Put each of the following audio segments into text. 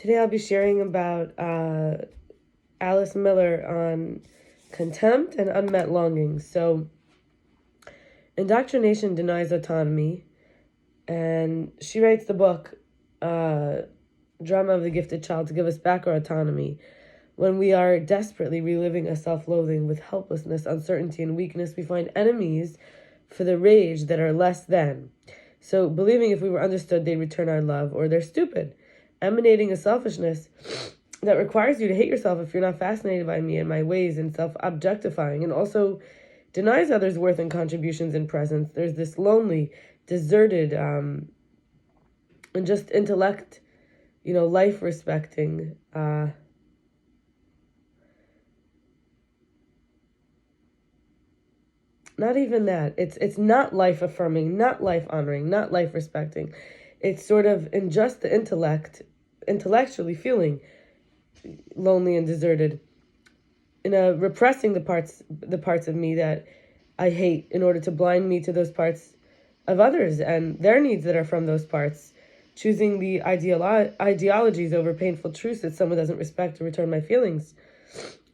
Today I'll be sharing about Alice Miller on contempt and unmet longings. So, indoctrination denies autonomy, and she writes the book, Drama of the Gifted Child, to give us back our autonomy. When we are desperately reliving a self-loathing with helplessness, uncertainty, and weakness, we find enemies for the rage that are less than. So, believing if we were understood, they'd return our love, or they're stupid, emanating a selfishness that requires you to hate yourself if you're not fascinated by me and my ways, and self-objectifying, and also denies others' worth and contributions and presence. There's this lonely, deserted, and just intellect, life-respecting, not even that. It's not life-affirming, not life-honoring, not life-respecting. It's sort of in just the intellectually feeling lonely and deserted, repressing the parts of me that I hate in order to blind me to those parts of others and their needs that are from those parts, choosing the ideologies over painful truths that someone doesn't respect or return my feelings,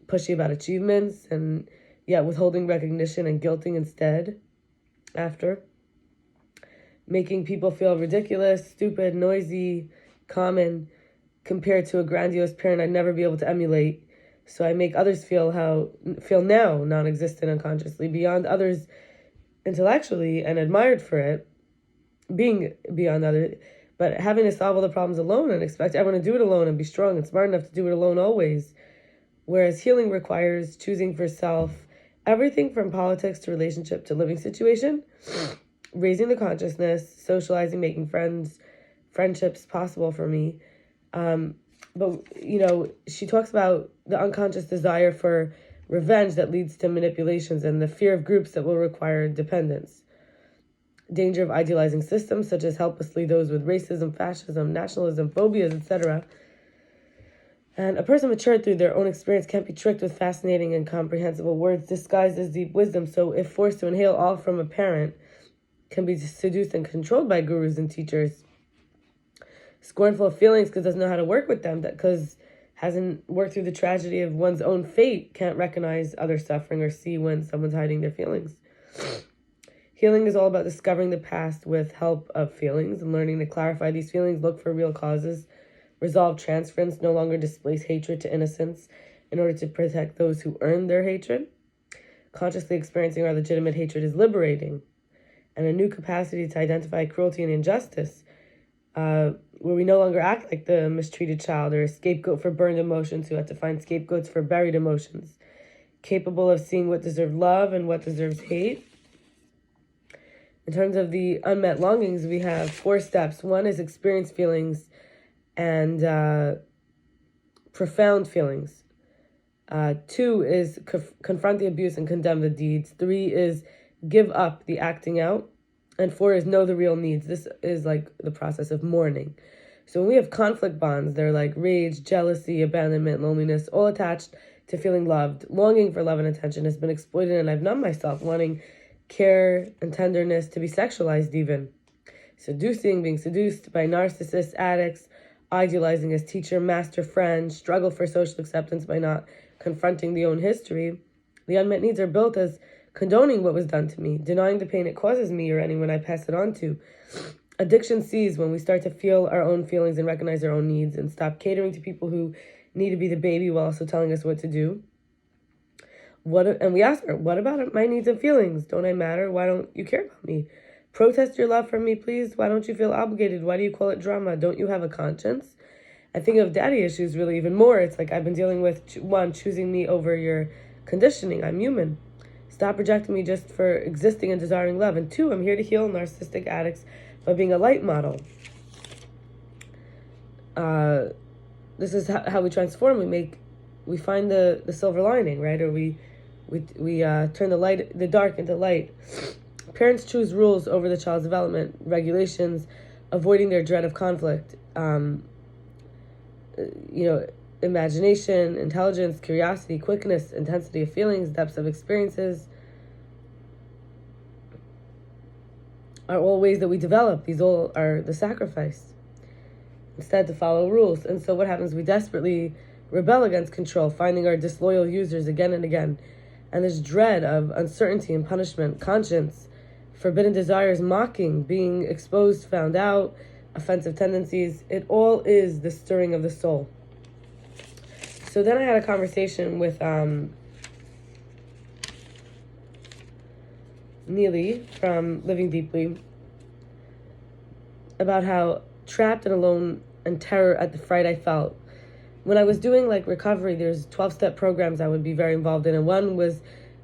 pushy about achievements and yet withholding recognition and guilting instead after, making people feel ridiculous, stupid, noisy, common, compared to a grandiose parent I'd never be able to emulate. So I make others feel now non-existent unconsciously, beyond others intellectually and admired for it, being beyond others, but having to solve all the problems alone and expect everyone to do it alone and be strong and smart enough to do it alone always. Whereas healing requires choosing for self everything from politics to relationship to living situation, raising the consciousness, socializing, making friendships possible for me. But she talks about the unconscious desire for revenge that leads to manipulations and the fear of groups that will require dependence. Danger of idealizing systems such as helplessly those with racism, fascism, nationalism, phobias, etc. And a person matured through their own experience can't be tricked with fascinating and comprehensible words disguised as deep wisdom. So if forced to inhale all from a parent, can be seduced and controlled by gurus and teachers. Scornful of feelings because doesn't know how to work with them, because hasn't worked through the tragedy of one's own fate, can't recognize other suffering or see when someone's hiding their feelings. Healing is all about discovering the past with help of feelings and learning to clarify these feelings, look for real causes, resolve transference, no longer displace hatred to innocence in order to protect those who earn their hatred. Consciously experiencing our legitimate hatred is liberating, and a new capacity to identify cruelty and injustice, where we no longer act like the mistreated child or a scapegoat for burned emotions who had to find scapegoats for buried emotions, capable of seeing what deserves love and what deserves hate. In terms of the unmet longings, we have 4 steps. 1 is experience feelings and profound feelings. 2 is confront the abuse and condemn the deeds. 3 is give up the acting out. And 4 is know the real needs. This is like the process of mourning. So when we have conflict bonds, they're like rage, jealousy, abandonment, loneliness, all attached to feeling loved. Longing for love and attention has been exploited, and I've numbed myself, wanting care and tenderness to be sexualized even. Seducing, being seduced by narcissists, addicts, idealizing as teacher, master, friend, struggle for social acceptance by not confronting the own history. The unmet needs are built as condoning what was done to me, denying the pain it causes me or anyone I pass it on to. Addiction sees when we start to feel our own feelings and recognize our own needs and stop catering to people who need to be the baby while also telling us what to do. And we ask her, what about my needs and feelings? Don't I matter? Why don't you care about me? Protest your love for me, please. Why don't you feel obligated? Why do you call it drama? Don't you have a conscience? I think of daddy issues really even more. It's like I've been dealing with, 1, choosing me over your conditioning. I'm human. Stop rejecting me just for existing and desiring love. And 2, I'm here to heal narcissistic addicts by being a light model. This is how we transform. We find the silver lining, right? Or we turn the dark into light. Parents choose rules over the child's development, regulations, avoiding their dread of conflict. Imagination, intelligence, curiosity, quickness, intensity of feelings, depths of experiences are all ways that we develop. These all are the sacrifice. instead to follow rules. And so what happens? We desperately rebel against control, finding our disloyal users again and again. And this dread of uncertainty and punishment, conscience, forbidden desires, mocking, being exposed, found out, offensive tendencies, it all is the stirring of the soul. So then I had a conversation with NilI from Living Deeply about how trapped and alone and terror at the fright I felt. When I was doing like recovery, there's 12-step programs I would be very involved in, and one was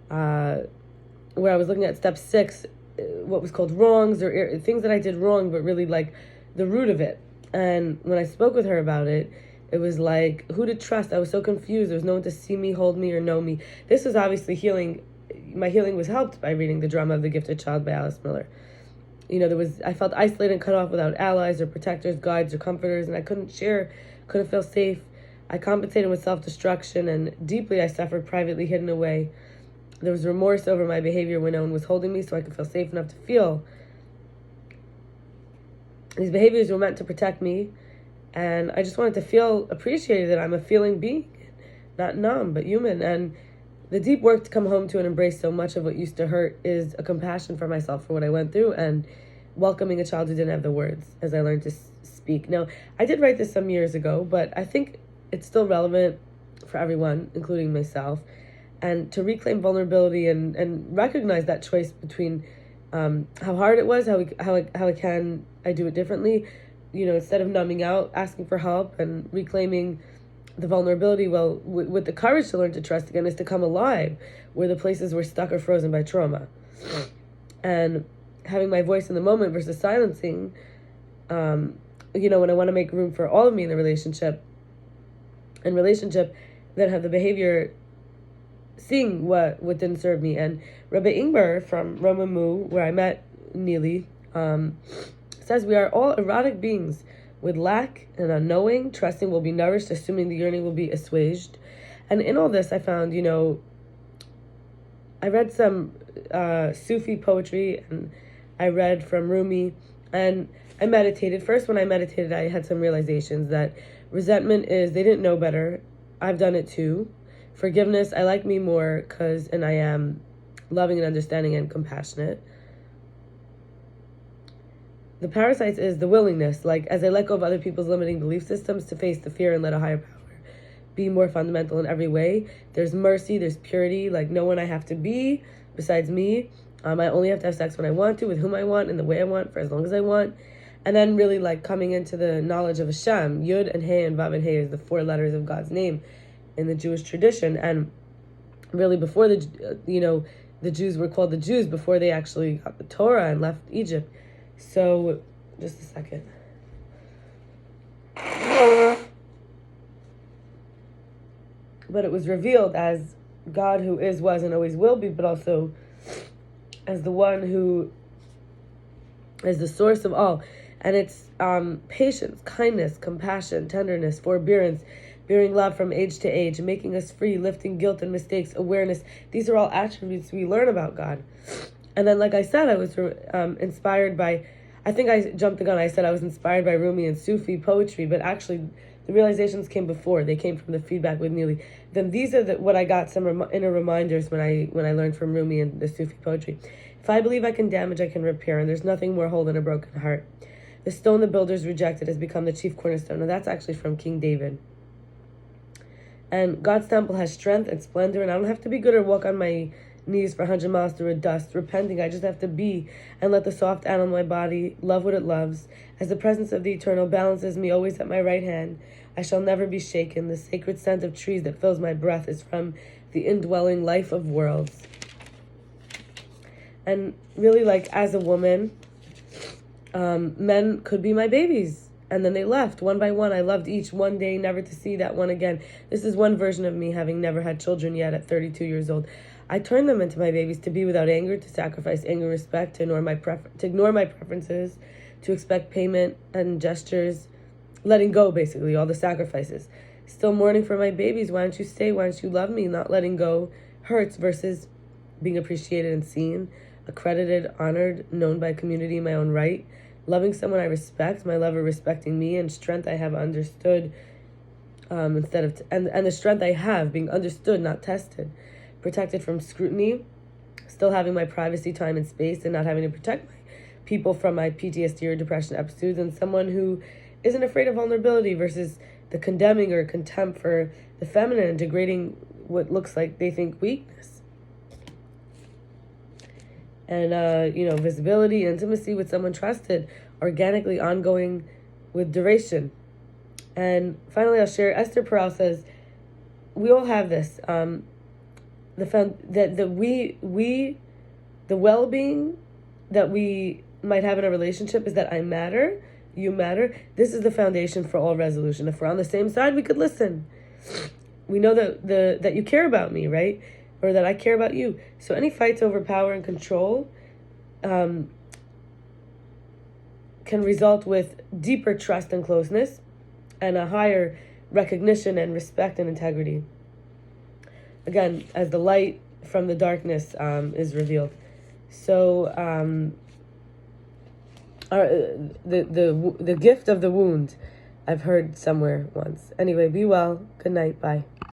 where I was looking at step 6, what was called wrongs or things that I did wrong, but really like the root of it. And when I spoke with her about it, it was like, who to trust? I was so confused. There was no one to see me, hold me, or know me. This was obviously healing. My healing was helped by reading The Drama of the Gifted Child by Alice Miller. I felt isolated and cut off without allies or protectors, guides or comforters, and I couldn't share, couldn't feel safe. I compensated with self-destruction, and deeply I suffered privately, hidden away. There was remorse over my behavior when no one was holding me, so I could feel safe enough to feel. These behaviors were meant to protect me, and I just wanted to feel appreciated, that I'm a feeling being, not numb, but human. And the deep work to come home to and embrace so much of what used to hurt is a compassion for myself for what I went through, and welcoming a child who didn't have the words as I learned to speak. Now, I did write this some years ago, but I think it's still relevant for everyone, including myself, and to reclaim vulnerability and recognize that choice between how hard it was, how I do it differently, instead of numbing out, asking for help and reclaiming the vulnerability, well, with the courage to learn to trust again, is to come alive where the places were stuck or frozen by trauma. And having my voice in the moment versus silencing, when I want to make room for all of me in the relationship, then have the behavior seeing what didn't serve me. And Rabbi Ingber from Romemu, where I met NilI, says we are all erotic beings with lack and unknowing, trusting will be nourished, assuming the yearning will be assuaged. And in all this, I found, I read some Sufi poetry, and I read from Rumi, and I meditated. First, when I meditated, I had some realizations that resentment is, they didn't know better. I've done it too. Forgiveness, I like me more and I am loving and understanding and compassionate. The parasites is the willingness, like as I let go of other people's limiting belief systems to face the fear and let a higher power be more fundamental in every way. There's mercy, there's purity, like no one I have to be besides me. I only have to have sex when I want to, with whom I want, in the way I want, for as long as I want. And then really like coming into the knowledge of Hashem. Yud and He and Vav and He is the 4 letters of God's name in the Jewish tradition. And really before the Jews were called the Jews, before they actually got the Torah and left Egypt. So, just a second. But it was revealed as God who is, was, and always will be, but also as the one who is the source of all. And it's patience, kindness, compassion, tenderness, forbearance, bearing love from age to age, making us free, lifting guilt and mistakes, awareness. These are all attributes we learn about God. And then, like I said, I was inspired by, I think I jumped the gun. I said I was inspired by Rumi and Sufi poetry, but actually the realizations came before. They came from the feedback with NilI. Then these are what I got, some inner reminders when I learned from Rumi and the Sufi poetry. If I believe I can damage, I can repair, and there's nothing more whole than a broken heart. The stone the builders rejected has become the chief cornerstone. And that's actually from King David. And God's temple has strength and splendor, and I don't have to be good or walk on my knees for 100 miles through a dust, repenting. I just have to be and let the soft animal in my body love what it loves. As the presence of the eternal balances me always at my right hand, I shall never be shaken. The sacred scent of trees that fills my breath is from the indwelling life of worlds. And really, like, as a woman, men could be my babies. And then they left one by one. I loved each one day, never to see that one again. This is one version of me, having never had children yet at 32 years old. I turned them into my babies, to be without anger, to sacrifice anger, respect, to ignore my preferences, to expect payment and gestures, letting go, basically, all the sacrifices. Still mourning for my babies. Why don't you stay? Why don't you love me? Not letting go hurts versus being appreciated and seen, accredited, honored, known by community in my own right. loving someone I respect, my lover respecting me, and strength I have understood, instead of and the strength I have being understood, not tested, protected from scrutiny, still having my privacy, time, and space, and not having to protect my people from my PTSD or depression episodes, and someone who isn't afraid of vulnerability versus the condemning or contempt for the feminine and degrading what looks like they think weakness. And, visibility, intimacy with someone trusted, organically ongoing with duration. And finally, I'll share, Esther Perel says, we all have this, the well-being that we might have in a relationship is that I matter, you matter. This is the foundation for all resolution. If we're on the same side, we could listen. We know that you care about me, right? Or that I care about you. So any fights over power and control can result with deeper trust and closeness and a higher recognition and respect and integrity. Again, as the light from the darkness is revealed. So the gift of the wound, I've heard somewhere once. Anyway, be well. Good night. Bye.